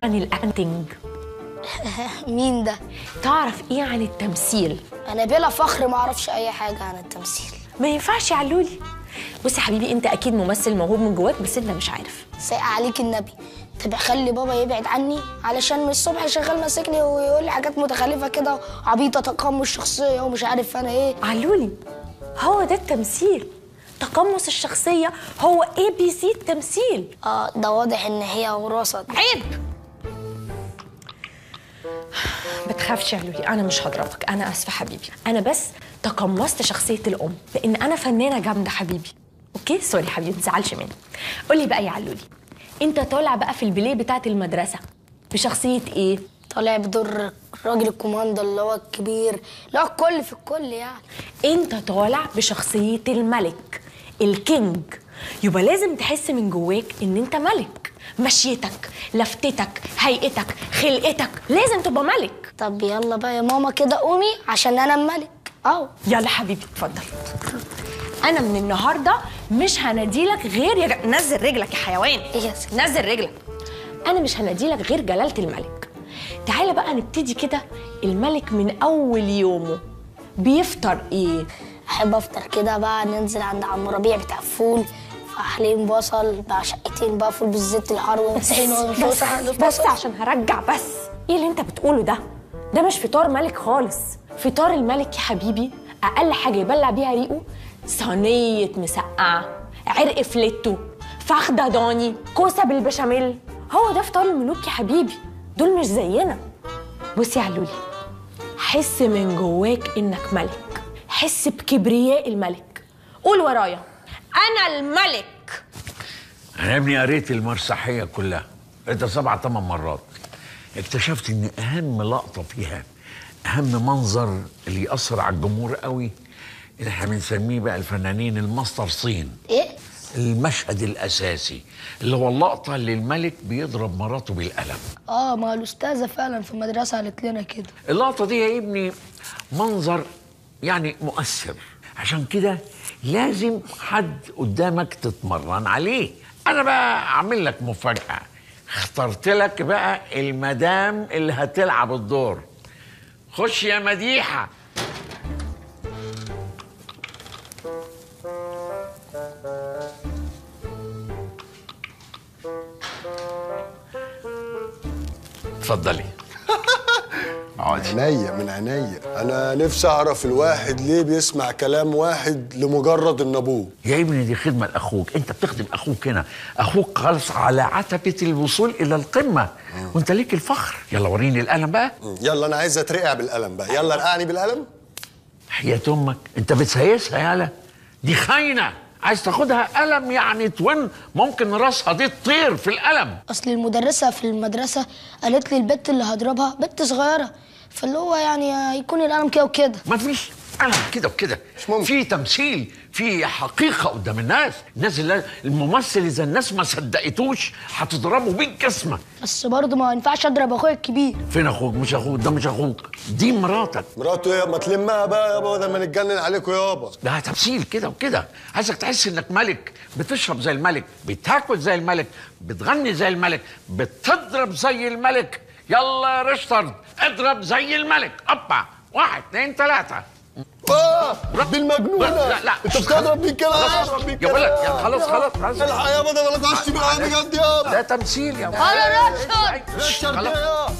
عن الاكتنج. مين ده؟ تعرف ايه عن التمثيل؟ انا بلا فخر ما اعرفش اي حاجه عن التمثيل. ما ينفعش يا علولي. بص يا حبيبي، انت اكيد ممثل موهوب من جواك بس انت مش عارف. سايق عليك النبي. طب خلي بابا يبعد عني علشان من الصبح شغال ماسكني ويقول لي حاجات متخلفه كده عبيطه، تقمص الشخصيه ومش عارف انا ايه. علولي، هو ده التمثيل. تقمص الشخصيه هو ABC التمثيل. ده واضح ان هي وراثه. عيب. ما تخافش يا علولي، انا مش هضربك، انا اسفه حبيبي. انا بس تقمصت شخصيه الام لان انا فنانه جامده حبيبي. اوكي سوري حبيبي، ما تزعلش مني. قولي بقى يا علولي، انت طالع بقى في البليه بتاعت المدرسه بشخصيه ايه؟ طالع بدور الراجل الكوماندو اللي هو الكبير، اللي هو الكل في الكل يعني. انت طالع بشخصيه الملك الكينج، يبقى لازم تحس من جواك ان انت ملك. مشيتك، لفتتك، هيئتك، خلقتك، لازم تبقى ملك. طب يلا بقى يا ماما كده قومي عشان انا الملك. يلا حبيبي اتفضل. انا من النهارده مش هناديلك غير نزل رجلك يا حيوان. نزل رجلك. انا مش هناديلك غير جلاله الملك. تعالى بقى نبتدي كده. الملك من اول يومه بيفطر ايه؟ احب افطر كده بقى، ننزل عند عم ربيع بتاع فول، فحلين بصل بقى، شقتين بقى فول بالزيت الحار وطحينه. بس عشان هرجع بس. ايه اللي انت بتقوله ده؟ ده مش فطار ملك خالص. فطار الملك يا حبيبي اقل حاجه يبلع بيها ريقه صينيه مسقعه، عرق فليتو، فخده ضاني، كوسه بالبشاميل. هو ده فطار الملوك يا حبيبي، دول مش زينا. بصي يا علولي، حس من جواك انك ملك، حس بكبرياء الملك. قول ورايا، انا الملك. انا يا ابني قريت المسرحيه كلها، قريتها 7 8 مرات. اكتشفت ان اهم لقطه فيها، اهم منظر اللي يأثر على الجمهور قوي، اللي احنا بنسميه بقى الفنانين المسترسين. ايه؟ المشهد الاساسي اللي هو اللقطه اللي الملك بيضرب مراته بالقلم. ما الاستاذه فعلا في المدرسه قالت لنا كده. اللقطه دي يا ابني منظر يعني مؤثر، عشان كده لازم حد قدامك تتمرن عليه. انا بقى اعمل لك مفاجاه، اخترت لك بقى المدام اللي هتلعب الدور. خش يا مديحه. اتفضلي. عينيا من عينيا. انا نفسي اعرف الواحد ليه بيسمع كلام واحد لمجرد ان ابوه. يا ابني دي خدمه لاخوك، انت بتخدم اخوك هنا. اخوك خلص على عتبه الوصول الى القمه وانت ليك الفخر. يلا وريني القلم بقى. يلا انا عايز اترقع بالقلم بقى. يلا رقعني بالقلم. حياة امك انت بتسيسها يالا، دي خاينه. عايز تاخدها قلم يعني توين، ممكن راسها دي تطير في القلم. اصل المدرسه في المدرسه قالت لي البت اللي هضربها بنت صغيره، فاللي هو يعني هيكون القلم كده وكده. ما فيش قلم كده وكده، في تمثيل، في حقيقه قدام الناس. اللي الممثل اذا الناس ما صدقتوش هتضربه بالجسمه. بس برضه ما ينفعش اضرب اخويا الكبير. فين اخوك؟ مش اخوك ده، مش اخوك، دي مراتك. مراته ايه؟ ما تلمها بقى يابا بدل ما نتجنن عليكم يابا. ده تمثيل كده وكده. عايزك تحس انك ملك، بتشرب زي الملك، بتاكل زي الملك، بتغني زي الملك، بتضرب زي الملك. يلا يا ريشتارد اضرب زي الملك. ابا 1 2 3. بالمجنونه. لا انت بتضرب بيه كده. يا ولد خلاص الحق يابا، ده ما تقعدش بالقلم بجد يابا. ده تمثيل يا ولد. انا ريتشارد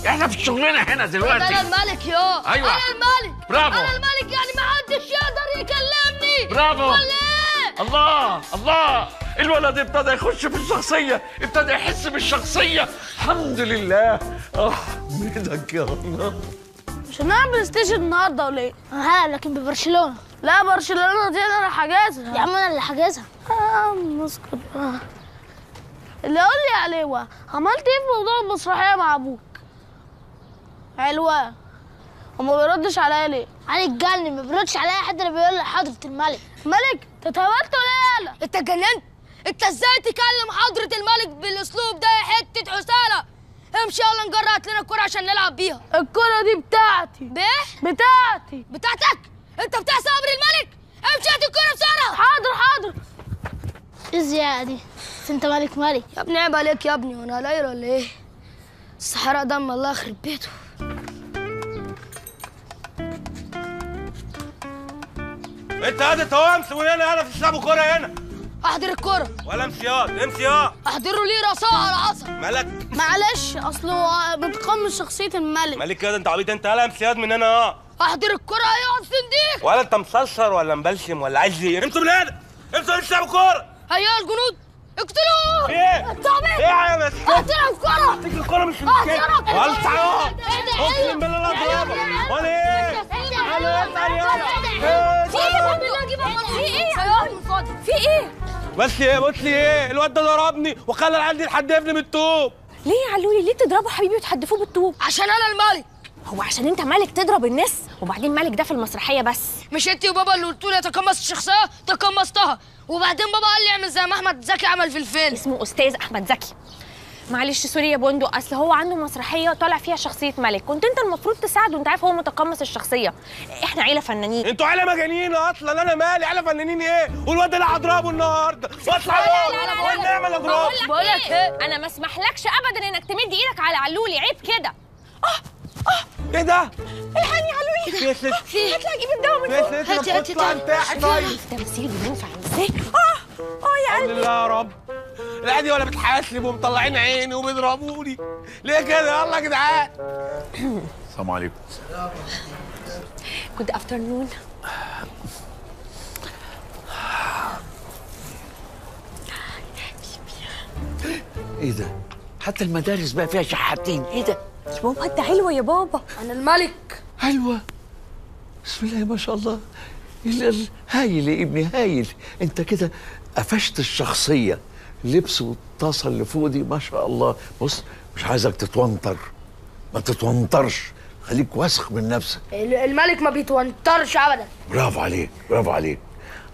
احنا في شغلنا هنا دلوقتي. انا الملك يا. ايوه انا الملك. برافو. انا الملك يعني ما حدش يقدر يكلمني. برافو. ولا ايه؟ الله الولد ابتدى يخش في الشخصيه، ابتدى يحس بالشخصيه. الحمد لله. احمدك يا الله. مش هنلعب بلاي ستيشن النهارده ولا ايه؟ لكن ببرشلونه. لا برشلونه دي انا اللي حاجزها. يا عم انا اللي حاجزها. اسكت بقى. اللي قول لي يا علوة، عملت ايه في موضوع المسرحيه مع ابوك؟ علوة وما بيردش عليا ليه؟ علي اتجنن، ما بيردش عليا حد اللي بيقول لي حضره الملك. ملك انت اتهبلت ولا ايه؟ انت اتجننت؟ انت ازاي تكلم حضره الملك بالاسلوب ده يا حته حساله؟ امشي يلا نجرأت لنا الكوره عشان نلعب بيها. الكوره دي بتاعتي. بتاعتي. بتاعتك؟ انت بتعصي امر الملك؟ امشي هات الكوره بسرعه. حاضر. ايه الزياقه دي؟ بس انت مالك يا ابني. عيب عليك يا ابني، وانا قليل ولا ايه؟ الصحراء دم الله يخرب بيته. انت قاعد توامس وهنا انا في الشعب كوره هنا. احضر الكرة ولا امسيات امسيات. احضروا لي راسها على عصا. مالك؟ معلش اصله متقمص شخصيه الملك. مالك كده انت عبيط انت؟ يلا امسيات من هنا. احضر الكرة ايها الصنديق. ولا انت مصشر ولا مبلشم ولا عايز ايه؟ امسوا من هنا. امسوا من الشعب كوره. ايها الجنود اقتلوه. في ايه؟ الطعمية. ايه يا مسكين؟ احضر الكرة. تيجي الكوره مش مسكين. ولا تعال. اقسم بالله لا اضربك. ولا ايه؟ انا اسال يلا. في ايه؟ بس ايه بص لي ايه؟ الواد ده ضربني وخلى العيال دي تحدفني بالطوب. ليه يا علولي ليه تضربوا حبيبي وتحدفوه بالطوب؟ عشان انا الملك. هو عشان انت ملك تضرب الناس؟ وبعدين ملك ده في المسرحيه بس. مش انت وبابا اللي قلتوا لي اتقمص الشخصيه؟ تقمصتها. وبعدين بابا قال لي اعمل زي ما احمد زكي عمل في الفيلم. اسمه استاذ احمد زكي. معلش سوري يا بندق، اصل هو عنده مسرحيه طالع فيها شخصيه ملك، كنت انت المفروض تساعده، انت عارف هو متقمص الشخصيه. احنا عيله فنانين. انتوا عيله مجانين اصلا، انا مالي عيله فنانين ايه؟ والواد ده اللي هضربه النهارده. واطلع وين نعمل اضراب؟ بقول لك ايه؟ انا ما اسمحلكش ابدا انك تمد ايدك على علولي، عيب كده. ايه ده؟ الحقني يا علولي. يا ست هطلع اجيب الدواء من فوق. يا ست انا بطلع انتحي طيب. تمثيل بينفع ازاي؟ يا قلبي. لله يا رب. لا دي ولا بتحاسب ومطلعين عيني وبيضربوني ليه كده؟ يلا يا جدعان. السلام عليكم. جود افترنون. ايه ده؟ حتى المدارس بقى فيها شحاتين، ايه ده؟ بابا انت حلوه يا بابا. انا الملك. حلوة. بسم الله ما شاء الله. هايل يا ابني هايل. انت كده قفشت الشخصية. لبس والطاسة اللي فوق دي ما شاء الله. بص مش عايزك تتونطر، ما تتونطرش، خليك واثق من نفسك. الملك ما بيتوترش ابدا. برافو عليك برافو عليك.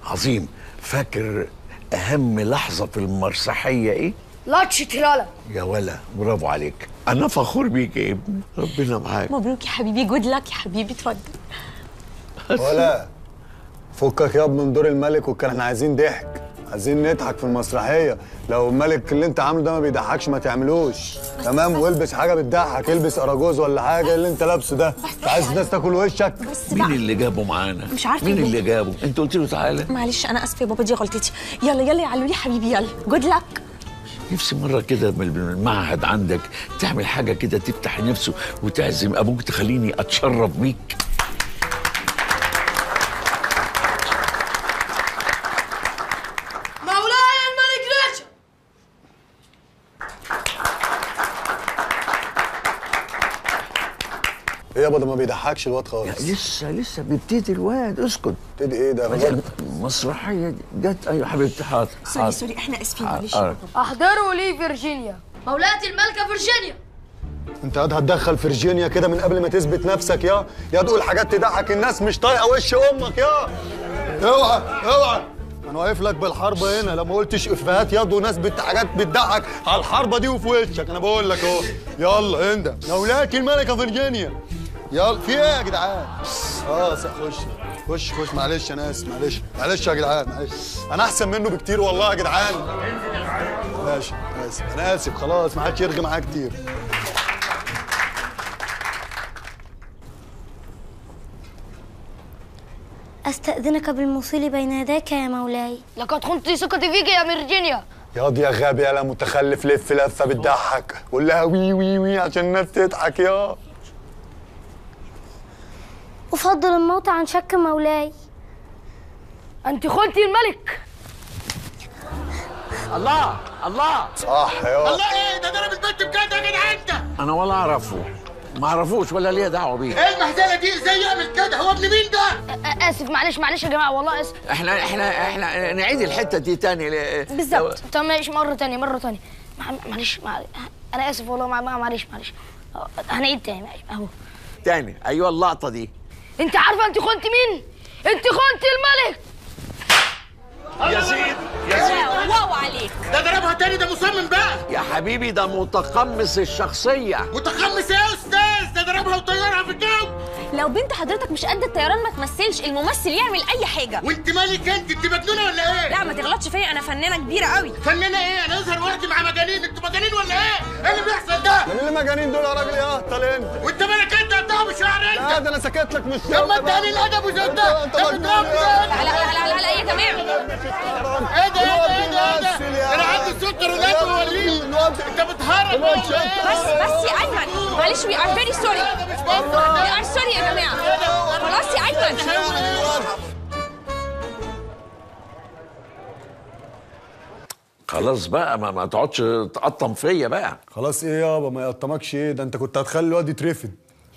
عظيم. فاكر أهم لحظة في المسرحية إيه؟ لاتش تيرالا. يا ولا برافو عليك. أنا فخور بيك يا ابني، ربنا معاك. مبروك يا حبيبي، جود لك يا حبيبي، اتفضل. ولا فكك ياض من دور الملك، وكان احنا عايزين ضحك، عايزين نضحك في المسرحيه. لو الملك اللي انت عامله ده ما بيضحكش ما تعملوش. تمام. والبس حاجه بتضحك، البس اراجوز ولا حاجه اللي انت لابسه ده. انت عايز الناس تاكل وشك. بس مين بقى اللي جابه معانا؟ مش عارفة مين يا اللي جابه؟ انت قلت له تعالى. معلش انا اسفه يا بابا، دي غلطتي. يلا يلا يا علولي حبيبي، يلا جود لك. نفسي مرة كده من المعهد عندك تعمل حاجة كده تفتح نفسه وتعزم أبوك، تخليني أتشرف بيك. مولاي الملك رشا. ايه يابا ده ما بيضحكش الواد خالص. لسه بيبتدي الواد، اسكت. ابتدي ايه ده؟ المسرحية جت. أيوة حبيبتي حاضر. سوري احنا اسفين معلش. احضروا لي فيرجينيا. مولاتي الملكه فيرجينيا. انت قاعد هتدخل فيرجينيا كده من قبل ما تثبت نفسك يا تقول حاجات تضحك الناس، مش طايقه وش امك يا. اوعى اوعى، انا واقف لك بالحربه هنا، لو ما قلتش افيهات ياض وناس حاجات بتضحك على الحربه دي وفي وشك. انا بقول لك اهو. يلا انت مولاتي الملكه فيرجينيا. يلا في ايه يا جدعان؟ خش معلش انا اسف، معلش يا جدعان، معلش. انا احسن منه بكتير والله يا جدعان. ماشي انا اسف خلاص، ما حدش يرغي معايا كتير. أستأذنك بالوصول بين يديك يا مولاي. لقد خنت ثقتي فيك يا فيرجينيا. ياض يا غبي يا متخلف، لف لفه بتضحك، قول لها وي وي وي عشان الناس تضحك يا. أفضل الموت عن شك مولاي. انت خنتي الملك. الله صح يا. الله ايه ده؟ ضرب البنت بجد يا جدعان انت؟ أنا ولا أعرفه، ما أعرفوش ولا ليا دعوة بيه. ايه المهزله دي؟ ازاي يعمل كده؟ هو ابن مين ده؟ اسف معلش يا جماعه والله اسف. احنا نعيد الحتة دي تاني. بالظبط. طب ماشي مرة تانية معلش أنا آسف والله. معلش هنعيد تاني. ماشي أهو تاني. أيوة اللقطة دي. أنت عارفة أنت خنتي مين؟ أنت خنتي الملك. يا سيدي واو عليك. ده ضربها تاني، ده مصمم بقى يا حبيبي، ده متقمص الشخصية. متقمص ايه يا استاذ؟ ده ضربها وطيرها في الجو. لو بنت حضرتك مش قد الطيران ما تمثلش، الممثل يعمل اي حاجه. وانت مالك انت مجنونه ولا ايه؟ لا ما تغلطش فيا، انا فنانه كبيره قوي. فنانه ايه؟ انا اظهر وقتي مع مجانين، انتوا مجانين ولا ايه؟ ايه اللي بيحصل ده؟ ده؟ مين اللي مجانين دول يا راجل يا اهطل انت؟ وانت مالك انت يا مش شعر انت؟ لا ده انا سكت لك مش طب ما انت قليل الادب وزود ده، انت بتضربني لا لا لا لا لا يا جماعه. ايه ده ايه ده ايه ده؟ انا عندي السكر ولاد ووريك، انت بتهرج بس يا ايمن معلش وي ار فيري سوري. وي ار سوري يا جماعه. خلاص يا ايمن. خلاص بقى ما تقعدش تقطم فيا بقى. خلاص ايه يابا ما يقطمكش ايه؟ ده انت كنت هتخلي الواد يترفد.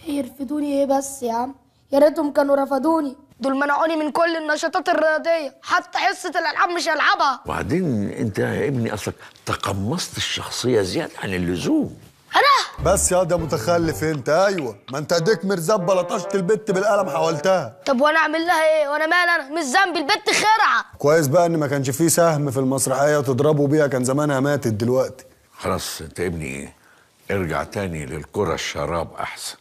يرفدوني ايه بس يا عم؟ يا ريتهم كانوا رفضوني، دول منعوني من كل النشاطات الرياضيه، حتى حصه الالعاب مش هلعبها. وبعدين انت يا ابني اصلك تقمصت الشخصيه زياده عن اللزوم. انا بس يا ده متخلف انت. ايوه ما انت اديك مرزبه لطشت البت بالقلم حاولتها. طب وانا اعمل لها ايه؟ وانا مال انا؟ مش ذنبي، البت خرعه. كويس بقى ان ما كانش فيه سهم في المسرحيه تضربوا بيها، كان زمانها ماتت دلوقتي. خلاص انت ابني ارجع تاني للكره الشراب احسن.